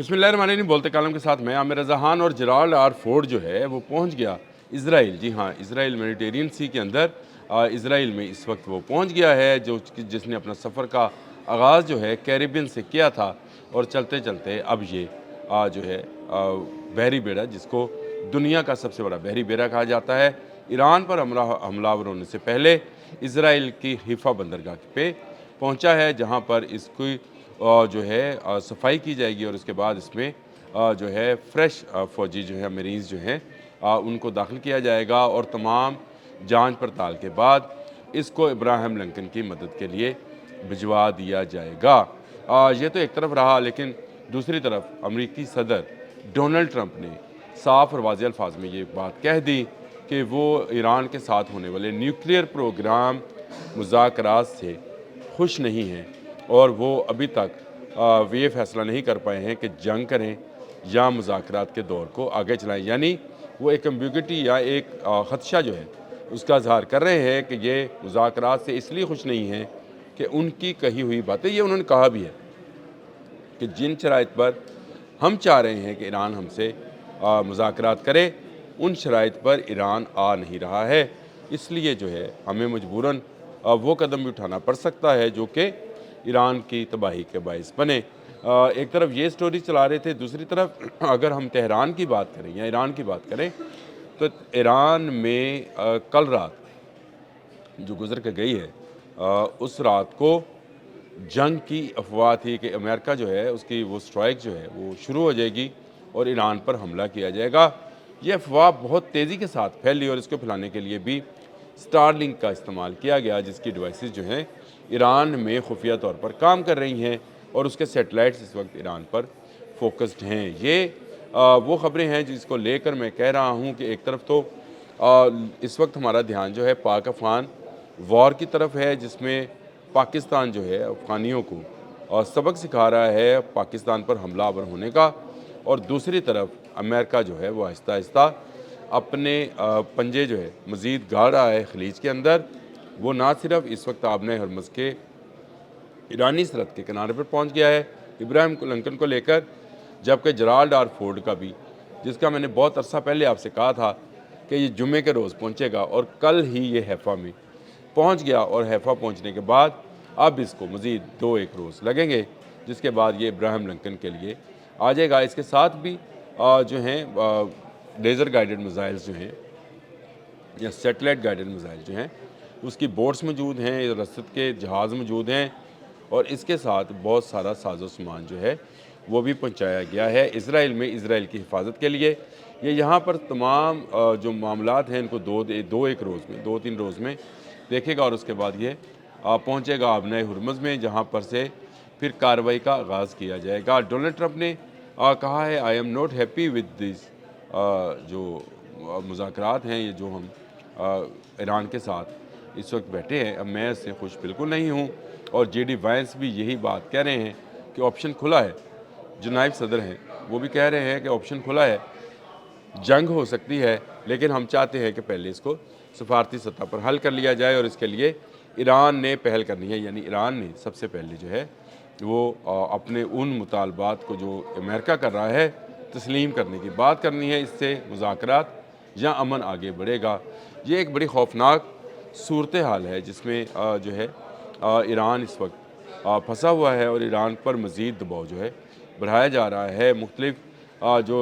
बिस्मिल्लाहिर्रहमानिर्रहीम। बोलते कालम के साथ मैं आमिर रज़ा खान। और जेराल्ड आर फोर्ड जो है वो पहुंच गया इसराइल। जी हाँ, इसराइल मेडिटेरियन सी के अंदर इसराइल में इस वक्त वो पहुंच गया है, जिसने अपना सफ़र का आगाज़ जो है कैरिबियन से किया था। और चलते चलते अब ये जो है बहरी बेड़ा, जिसको दुनिया का सबसे बड़ा बहरी बेड़ा कहा जाता है, ईरान पर हमलावर होने से पहले इसराइल की हिफा बंदरगाह पे पहुंचा है, जहां पर इसकी जो है सफाई की जाएगी। और उसके बाद इसमें जो है फ्रेश फ़ौजी जो है मरीज़ जो हैं उनको दाखिल किया जाएगा। और तमाम जांच पड़ताल के बाद इसको इब्राहिम लिंकन की मदद के लिए भिजवा दिया जाएगा। ये तो एक तरफ रहा, लेकिन दूसरी तरफ अमरीकी सदर डोनाल्ड ट्रंप ने साफ और वाज़ेह अल्फाज में ये बात कह दी कि वो ईरान के साथ होने वाले न्यूक्लियर प्रोग्राम मुज़ाकरात से खुश नहीं हैं। और वो अभी तक ये फ़ैसला नहीं कर पाए हैं कि जंग करें या मुज़ाकरात के दौर को आगे चलाएं। यानी वो एक एम्बिग्युइटी या एक ख़दशा जो है उसका इज़हार कर रहे हैं कि ये मुज़ाकरात से इसलिए खुश नहीं हैं कि उनकी कही हुई बातें, ये उन्होंने कहा भी है कि जिन शराइत पर हम चाह रहे हैं कि ईरान हमसे मुज़ाकरात करे, उन शराइत पर ईरान आ नहीं रहा है। इसलिए जो है हमें मजबूरन वो कदम भी उठाना पड़ सकता है जो कि ईरान की तबाही के बायस बने। एक तरफ ये स्टोरी चला रहे थे, दूसरी तरफ अगर हम तेहरान की बात करें या ईरान की बात करें तो ईरान में कल रात जो गुजर के गई है, उस रात को जंग की अफवाह थी कि अमेरिका जो है उसकी वो स्ट्राइक जो है वो शुरू हो जाएगी और ईरान पर हमला किया जाएगा। ये अफवाह बहुत तेज़ी के साथ फैली और इसको फैलाने के लिए भी स्टारलिंक का इस्तेमाल किया गया, जिसकी डिवाइसेस जो हैं ईरान में खुफिया तौर पर काम कर रही हैं और उसके सैटेलाइट्स इस वक्त ईरान पर फोकस्ड हैं। ये वो ख़बरें हैं जिसको लेकर मैं कह रहा हूँ कि एक तरफ तो इस वक्त हमारा ध्यान जो है पाक अफ़गान वॉर की तरफ है, जिसमें पाकिस्तान जो है अफ़गानियों को सबक सिखा रहा है पाकिस्तान पर हमलावर होने का। और दूसरी तरफ अमेरिका जो है वो आहिस्ता आहिस्ता अपने पंजे जो है मज़ीद गाड़ रहा है खलीज के अंदर। वो ना सिर्फ इस वक्त आबने हरमज़ के ईरानी सरहद के किनारे पर पहुंच गया है इब्राहिम लिंकन को लेकर, जबकि जेराल्ड आर फोर्ड का भी, जिसका मैंने बहुत अरसा पहले आपसे कहा था कि ये जुम्मे के रोज़ पहुंचेगा, और कल ही ये हैफ़ा में पहुंच गया। और हैफ़ा पहुंचने के बाद अब इसको मज़ीद 2-1 रोज़ लगेंगे, जिसके बाद ये इब्राहिम लिंकन के लिए आ जाएगा। इसके साथ भी जो हैं लेज़र गाइडेड मिज़ाइल्स जो हैं या सेटेलाइट गाइडेड मिज़ाइल जो हैं उसकी बोट्स मौजूद हैं, रसद के जहाज़ मौजूद हैं, और इसके साथ बहुत सारा साजो सामान जो है वो भी पहुंचाया गया है इसराइल में, इसराइल की हिफाजत के लिए। ये यहाँ पर तमाम जो मामलात हैं इनको 2-1 रोज़ में, 2-3 रोज़ में देखेगा। और उसके बाद ये पहुँचेगा आबनाए हुरमुज़ में, जहाँ पर से फिर कार्रवाई का आगाज़ किया जाएगा। डोनाल्ड ट्रंप ने कहा है, I am not happy with this, जो मुज़ाकरात हैं ये जो हम ईरान के साथ इस वक्त बैठे हैं, अब मैं इससे खुश बिल्कुल नहीं हूँ। और JD वांस भी यही बात कह रहे हैं कि ऑप्शन खुला है। जो नायब सदर हैं वो भी कह रहे हैं कि ऑप्शन खुला है, जंग हो सकती है, लेकिन हम चाहते हैं कि पहले इसको सफारती सतह पर हल कर लिया जाए। और इसके लिए ईरान ने पहल करनी है, यानी ईरान ने सबसे पहले जो है वो अपने उन मुतालबात को जो अमेरिका कर रहा है तस्लीम करने की बात करनी है। इससे मुज़ाकरात या अमन आगे बढ़ेगा। ये एक बड़ी खौफनाक सूरत हाल है जिसमें जो है ईरान इस वक्त फंसा हुआ है, और ईरान पर मज़ीद दबाव जो है बढ़ाया जा रहा है। मुख्तलिफ जो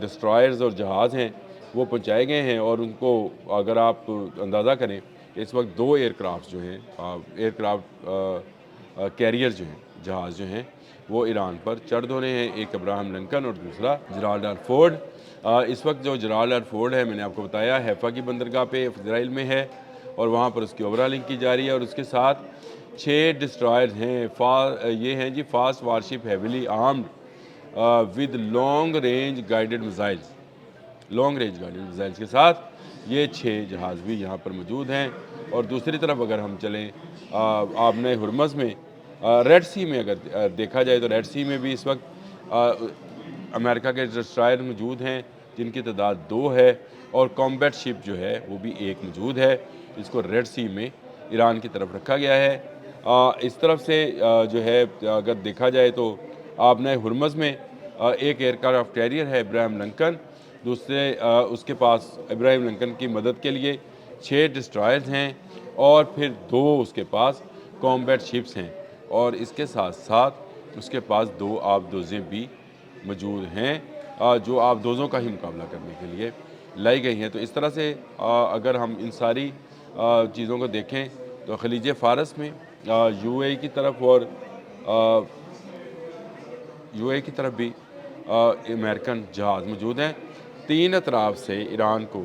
डिस्ट्रॉयर्स और जहाज़ हैं वो पहुँचाए गए हैं, और उनको अगर आप अंदाज़ा करें इस वक्त 2 एयरक्राफ्ट जो हैं एयरक्राफ्ट कैरियर जो हैं, जहाज़ जो हैं वो ईरान पर चढ़ धोने हैं, एक इब्राहिम लिंकन और दूसरा जेराल्ड आर फोर्ड। इस वक्त जो जेराल्ड आर फोर्ड है, मैंने आपको बताया हैफ़ा की बंदरगाह पे इसराइल में है, और वहाँ पर उसकी ओवरऑलिंग की जा रही है। और उसके साथ 6 डिस्ट्रॉयर्स हैं, ये हैं जी fast warship heavily armed with long range guided missiles. Long range guided missiles के साथ ये 6 जहाज़ भी यहाँ पर मौजूद हैं। और दूसरी तरफ अगर हम चलें आबने हुरमुज़ में, रेड सी में अगर देखा जाए तो रेड सी में भी इस वक्त अमेरिका के डिस्ट्रॉयर मौजूद हैं, जिनकी तादाद 2 है, और कॉम्बैट शिप जो है वो भी 1 मौजूद है। इसको रेड सी में ईरान की तरफ रखा गया है। इस तरफ से जो है अगर देखा जाए तो आबनाए हुरमुज़ में ایک ایئرکرافٹ کیریئر ہے ابراہیم لنکن، دوسرے اس کے پاس ابراہیم لنکن کی مدد کے لیے 6 ڈسٹرائرز ہیں، اور پھر 2 اس کے پاس کامبیٹ شپس ہیں، اور اس کے ساتھ ساتھ اس کے پاس 2 آبدوزیں بھی موجود ہیں جو آبدوزوں کا ہی مقابلہ کرنے کے لیے لائی گئی ہیں۔ تو اس طرح سے اگر ہم ان ساری چیزوں کو دیکھیں تو خلیج فارس میں یو اے کی طرف اور یو اے کی طرف بھی امریکن جہاز موجود ہیں۔ 3 اطراف سے ایران کو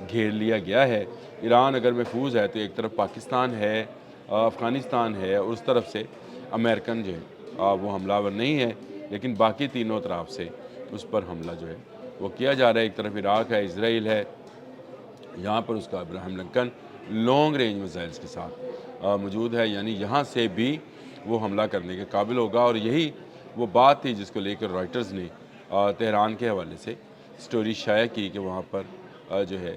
گھیر لیا گیا ہے۔ ایران اگر محفوظ ہے تو ایک طرف پاکستان ہے، افغانستان ہے، اور اس طرف سے امریکن جو ہے وہ حملہ آور نہیں ہے، لیکن باقی تینوں اطراف سے اس پر حملہ جو ہے وہ کیا جا رہا ہے۔ ایک طرف عراق ہے، اسرائیل ہے، یہاں پر اس کا ابراہیم لنکن لانگ رینج میزائلز کے ساتھ موجود ہے، یعنی یہاں سے بھی وہ حملہ کرنے کے قابل ہوگا۔ اور یہی وہ بات تھی جس کو لے کر رائٹرز نے تہران کے حوالے سے سٹوری شائع کی کہ وہاں پر جو ہے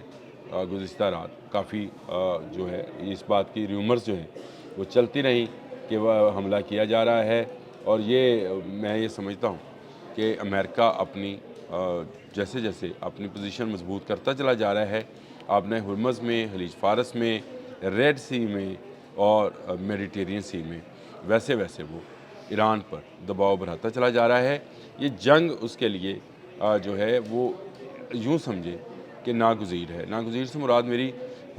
گزشتہ رات کافی جو ہے اس بات کی ریومرز جو ہیں وہ چلتی رہیں کہ وہ حملہ کیا جا رہا ہے۔ اور میں یہ سمجھتا ہوں کہ امریکہ اپنی جیسے جیسے اپنی پوزیشن مضبوط کرتا چلا جا رہا ہے، آپ نے ہرمز میں، خلیج فارس میں، ریڈ سی میں اور میڈیٹرینین سی میں، ویسے ویسے وہ ایران پر دباؤ بڑھاتا چلا جا رہا ہے۔ یہ جنگ اس کے لیے جو ہے وہ یوں سمجھے کہ ناگزیر ہے۔ ناگزیر سے مراد میری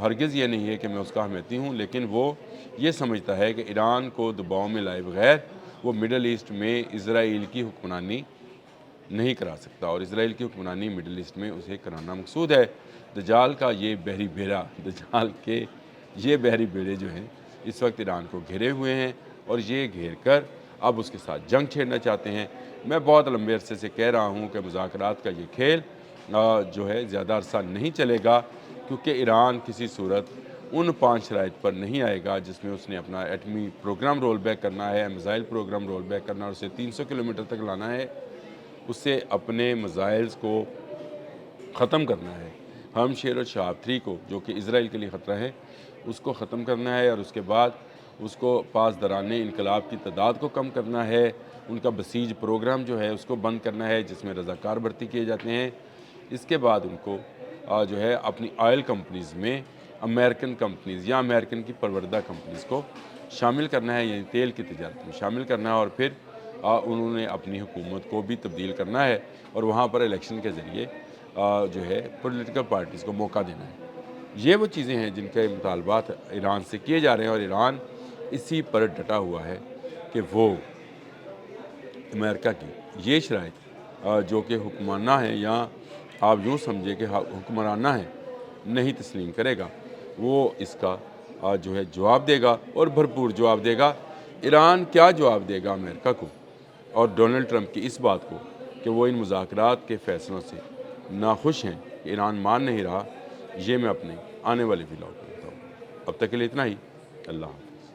ہرگز یہ نہیں ہے کہ میں اس کا حمایتی ہوں، لیکن وہ یہ سمجھتا ہے کہ ایران کو دباؤ میں لائے بغیر وہ مڈل ایسٹ میں اسرائیل کی حکمرانی نہیں کرا سکتا، اور اسرائیل کی حکمرانی مڈل ایسٹ میں اسے کرانا مقصود ہے۔ دجال کا یہ بحری بیڑا، دجال کے یہ بحری بیڑے جو ہیں اس وقت ایران کو گھیرے ہوئے ہیں، اور یہ گھیر کر اب اس کے ساتھ جنگ چھیڑنا چاہتے ہیں۔ میں بہت لمبے عرصے سے کہہ رہا ہوں کہ مذاکرات کا یہ کھیل جو ہے زیادہ عرصہ نہیں چلے گا، کیونکہ ایران کسی صورت ان 5 شرائط پر نہیں آئے گا جس میں اس نے اپنا ایٹمی پروگرام رول بیک کرنا ہے، میزائل پروگرام رول بیک کرنا ہے، اور اسے 300 کلومیٹر تک لانا ہے، اسے اپنے میزائلز کو ختم کرنا ہے۔ ہم شیر اور شہاب 3 کو جو کہ اسرائیل کے لیے خطرہ ہے اس کو ختم کرنا ہے، اور اس کے بعد اس کو پاسداران انقلاب کی تعداد کو کم کرنا ہے، ان کا بسیج پروگرام جو ہے اس کو بند کرنا ہے جس میں رضاکار بھرتی کیے جاتے ہیں۔ اس کے بعد ان کو جو ہے اپنی آئل کمپنیز میں امریکن کمپنیز یا امریکن کی پروردہ کمپنیز کو شامل کرنا ہے، یعنی تیل کی تجارت میں شامل کرنا ہے، اور پھر انہوں نے اپنی حکومت کو بھی تبدیل کرنا ہے، اور وہاں پر الیکشن کے ذریعے جو ہے پولیٹیکل پارٹیز کو موقع دینا ہے۔ یہ وہ چیزیں ہیں جن کے مطالبات ایران سے کیے جا رہے ہیں، اور ایران اسی پر ڈٹا ہوا ہے کہ وہ امریکہ کی یہ شرائط جو کہ حکمرانہ ہیں، یا آپ یوں سمجھے کہ حکمرانہ ہیں، نہیں تسلیم کرے گا۔ وہ اس کا جو ہے جواب دے گا، اور بھرپور جواب دے گا۔ ایران کیا جواب دے گا امریکہ کو اور ڈونلڈ ٹرمپ کی اس بات کو کہ وہ ان مذاکرات کے فیصلوں سے ناخوش ہیں کہ ایران مان نہیں رہا، یہ میں اپنے آنے والے ویلاگ میں بتاؤں گا۔ اب تک کے لیے اتنا ہی۔ اللہ حافظ۔